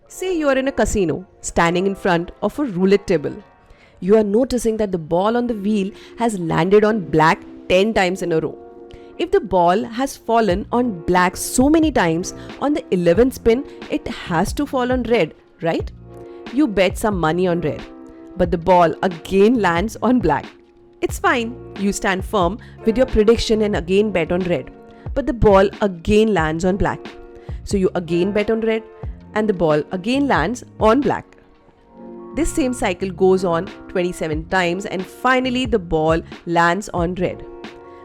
Say you are in a casino, standing in front of a roulette table. You are noticing that the ball on the wheel has landed on black 10 times in a row. If the ball has fallen on black so many times, on the 11th spin, it has to fall on red, right? You bet some money on red, but the ball again lands on black. It's fine, you stand firm with your prediction and again bet on red, but the ball again lands on black. So you again bet on red, and the ball again lands on black. This same cycle goes on 27 times and finally the ball lands on red.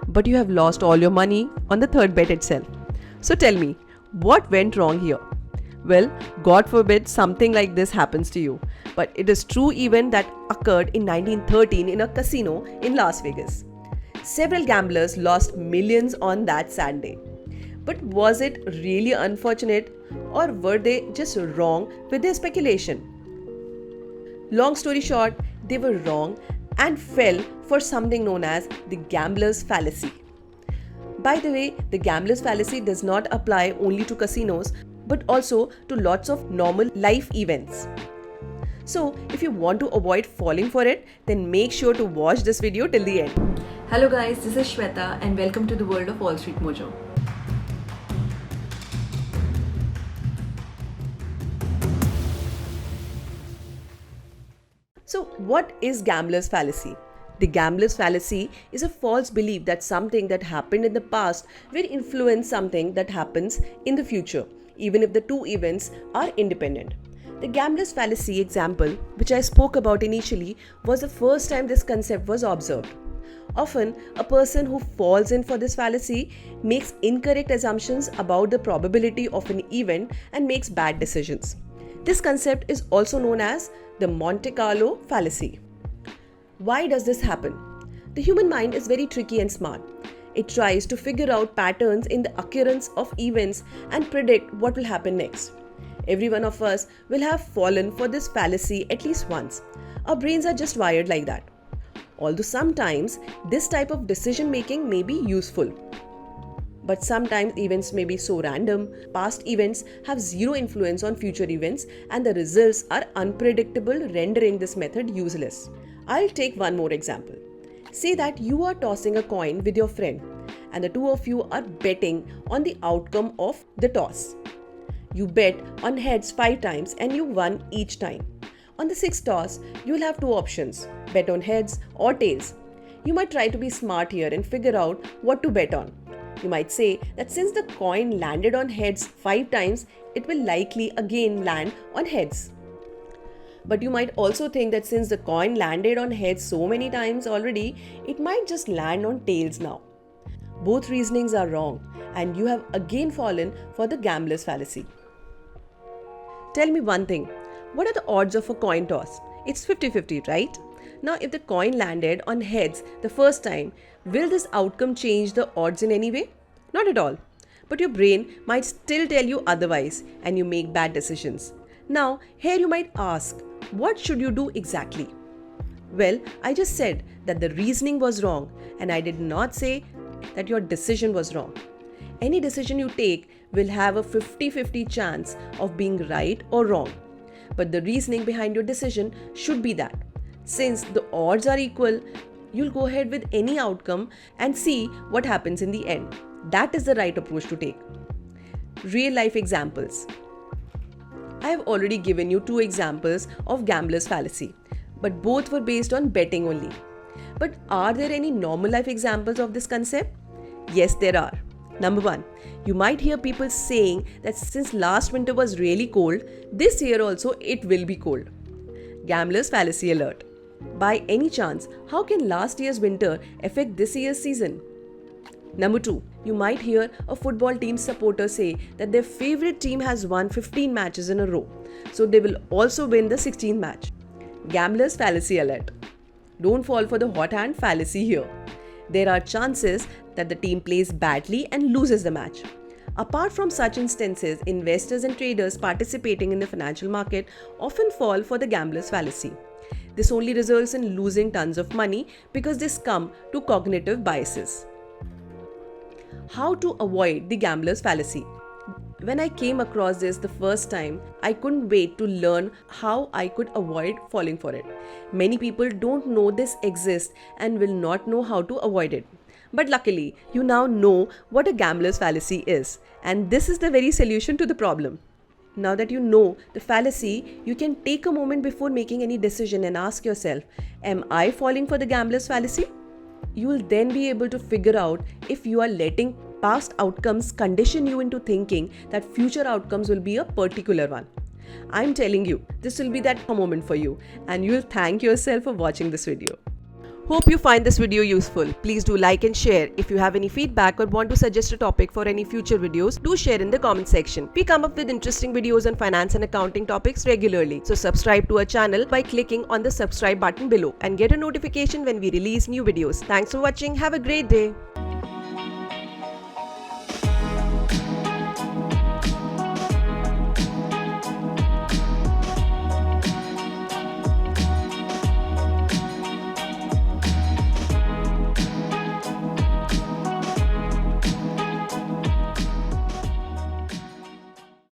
But you have lost all your money on the third bet itself. So tell me, what went wrong here? Well, God forbid something like this happens to you. But it is true event that occurred in 1913 in a casino in Las Vegas. Several gamblers lost millions on that sad day. But was it really unfortunate, or were they just wrong with their speculation? Long story short, they were wrong and fell for something known as the gambler's fallacy. By the way, the gambler's fallacy does not apply only to casinos but also to lots of normal life events. So, if you want to avoid falling for it, then make sure to watch this video till the end. Hello guys, this is Shweta and welcome to the world of WallStreetMojo. So, what is gambler's fallacy? The gambler's fallacy is a false belief that something that happened in the past will influence something that happens in the future, even if the two events are independent. The gambler's fallacy example, which I spoke about initially, was the first time this concept was observed. Often, a person who falls in for this fallacy makes incorrect assumptions about the probability of an event and makes bad decisions. This concept is also known as the Monte Carlo fallacy. Why does this happen? The human mind is very tricky and smart. It tries to figure out patterns in the occurrence of events and predict what will happen next. Every one of us will have fallen for this fallacy at least once. Our brains are just wired like that. Although sometimes this type of decision making may be useful. But sometimes events may be so random, past events have zero influence on future events, and the results are unpredictable, rendering this method useless. I'll take one more example. Say that you are tossing a coin with your friend, and the two of you are betting on the outcome of the toss. You bet on heads 5 times and you won each time. On the 6th toss, you will have 2 options, bet on heads or tails. You might try to be smart here and figure out what to bet on. You might say that since the coin landed on heads 5 times, it will likely again land on heads. But you might also think that since the coin landed on heads so many times already, it might just land on tails now. Both reasonings are wrong, and you have again fallen for the gambler's fallacy. Tell me one thing, what are the odds of a coin toss? It's 50-50, right? Now, if the coin landed on heads the first time, will this outcome change the odds in any way? Not at all. But your brain might still tell you otherwise, and you make bad decisions. Now, here you might ask, what should you do exactly? Well, I just said that the reasoning was wrong, and I did not say that your decision was wrong. Any decision you take will have a 50-50 chance of being right or wrong. But the reasoning behind your decision should be that since the odds are equal, you'll go ahead with any outcome and see what happens in the end. That is the right approach to take. Real life examples. I have already given you 2 examples of gambler's fallacy, but both were based on betting only. But are there any normal life examples of this concept? Yes, there are. Number 1, you might hear people saying that since last winter was really cold, this year also it will be cold. Gambler's fallacy alert. By any chance, how can last year's winter affect this year's season? Number 2, you might hear a football team supporter say that their favorite team has won 15 matches in a row, so they will also win the 16th match. Gambler's fallacy alert. Don't fall for the hot hand fallacy here. There are chances that the team plays badly and loses the match. Apart from such instances, investors and traders participating in the financial market often fall for the gambler's fallacy. This only results in losing tons of money because they succumb to cognitive biases. How to avoid the gambler's fallacy? When I came across this the first time, I couldn't wait to learn how I could avoid falling for it. Many people don't know this exists and will not know how to avoid it. But luckily, you now know what a gambler's fallacy is, and this is the very solution to the problem. Now that you know the fallacy, you can take a moment before making any decision and ask yourself, am I falling for the gambler's fallacy? You will then be able to figure out if you are letting past outcomes condition you into thinking that future outcomes will be a particular one. I'm telling you, this will be that moment for you, and you will thank yourself for watching this video. Hope you find this video useful. Please do like and share. If you have any feedback or want to suggest a topic for any future videos, do share in the comment section. We come up with interesting videos on finance and accounting topics regularly. So subscribe to our channel by clicking on the subscribe button below and get a notification when we release new videos. Thanks for watching. Have a great day.